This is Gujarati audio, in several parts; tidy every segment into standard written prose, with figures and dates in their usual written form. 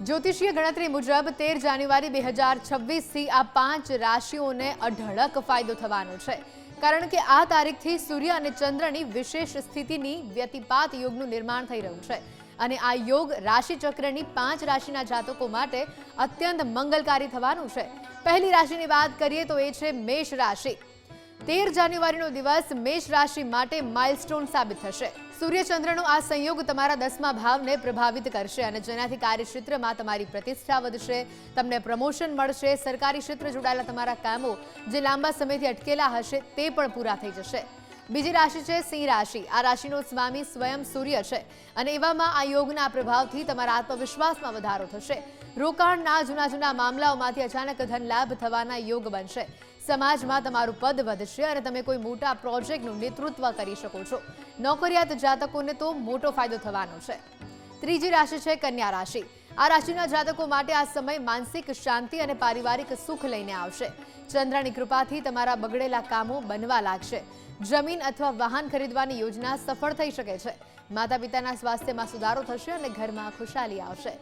જ્યોતિષીય ગણતરી મુજબ 13 જાન્યુઆરી 2026 થી આ 5 રાશિઓને અઢળક ફાયદો થવાનો છે, કારણ કે આ તારીખથી સૂર્ય અને ચંદ્રની વિશેષ સ્થિતિની વ્યતિપાત યોગનું નિર્માણ થઈ રહ્યું છે અને આ યોગ રાશિચક્રની 5 રાશિના જાતકો માટે અત્યંત મંગલકારી થવાનું છે। પહેલી રાશિની વાત કરીએ તો એ છે મેષ રાશિ। 13 જાન્યુઆરીનો દિવસ મેષ રાશિ માટે માઇલસ્ટોન સાબિત થશે। સૂર્ય ચંદ્રનો આ સંયોગ તમારા 10મા ભાવને પ્રભાવિત કરશે અને જેનાથી કાર્યક્ષેત્રમાં તમારી પ્રતિષ્ઠા વધશે, તમને પ્રમોશન મળશે, સરકારી ક્ષેત્ર જોડાયેલા તમારા કામો જે લાંબા સમયથી અટકેલા હશે તે પણ પૂરા થઈ જશે। બીજી રાશિ છે સિંહ રાશિ। આ રાશિનો સ્વામી સ્વયં સૂર્ય છે અને એવામાં આ યોગના પ્રભાવથી તમારા આત્મવિશ્વાસમાં વધારો થશે। રોકાણના જૂના મામલાઓમાંથી અચાનક ધન લાભ થવાના યોગ બનશે। સમાજમાં તમારું પદ વધશે અને તમે કોઈ મોટા પ્રોજેક્ટનું નેતૃત્વ કરી શકો છો। નોકરિયાત જાતકોને તો મોટો ફાયદો થવાનો છે। ત્રીજી રાશિ છે કન્યા રાશિ। આ રાશિના જાતકો માટે આ સમય માનસિક શાંતિ અને પારિવારિક સુખ લઈને આવશે। ચંદ્રની કૃપાથી તમારા બગડેલા કામો બનવા લાગશે। જમીન અથવા વાહન ખરીદવાની યોજના સફળ થઈ શકે છે। માતા પિતાના સ્વાસ્થ્યમાં સુધારો થશે અને ઘરમાં ખુશાલી આવશે।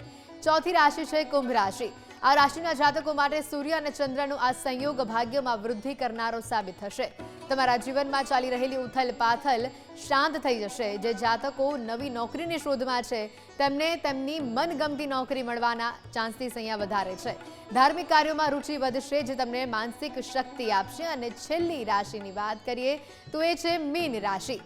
ચોથી રાશિ છે કુંભ રાશિ। આ રાશિના જાતકો માટે સૂર્ય અને ચંદ્રનો આ સંયોગ ભાગ્યમાં વૃદ્ધિ કરનારો સાબિત થશે। તમારા જીવનમાં ચાલી રહેલી ઉથલ-પાથલ શાંત થઈ જશે। જે જાતકો નવી નોકરીની શોધમાં છે તેમને તેમની મનગમતી નોકરી મળવાના ચાન્સીસ અહીંયા વધારે છે। ધાર્મિક કાર્યોમાં રુચિ વધશે જે તમને માનસિક શક્તિ આપશે। અને છેલ્લી રાશિની વાત કરીએ તો એ છે મીન રાશિ।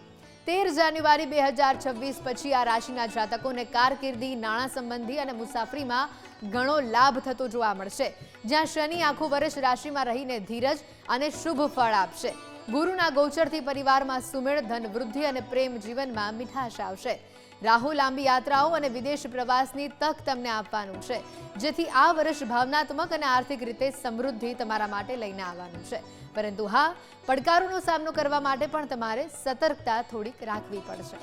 13 જાન્યુઆરી 2026 પછી આ રાશિના જાતકોને કારકિર્દી, નાણાં સંબંધી અને મુસાફરીમાં ઘણો લાભ થતો જોવા મળશે। જ્યાં શનિ આખું વર્ષ રાશિમાં રહીને ધીરજ અને શુભ ફળ આપશે। ગુરુના ગોચરથી પરિવારમાં સુમેળ, ધન વૃદ્ધિ અને પ્રેમ જીવનમાં મીઠાશ આવશે। રાહુ લાંબી યાત્રાઓ અને વિદેશ પ્રવાસની તક તમને આપવાનું છે, જેથી આ વર્ષ ભાવનાત્મક અને આર્થિક રીતે સમૃદ્ધિ તમારા માટે લઈને આવવાનું છે। પરંતુ હા, પડકારોનો સામનો કરવા માટે પણ તમારે સતર્કતા થોડીક રાખવી પડશે।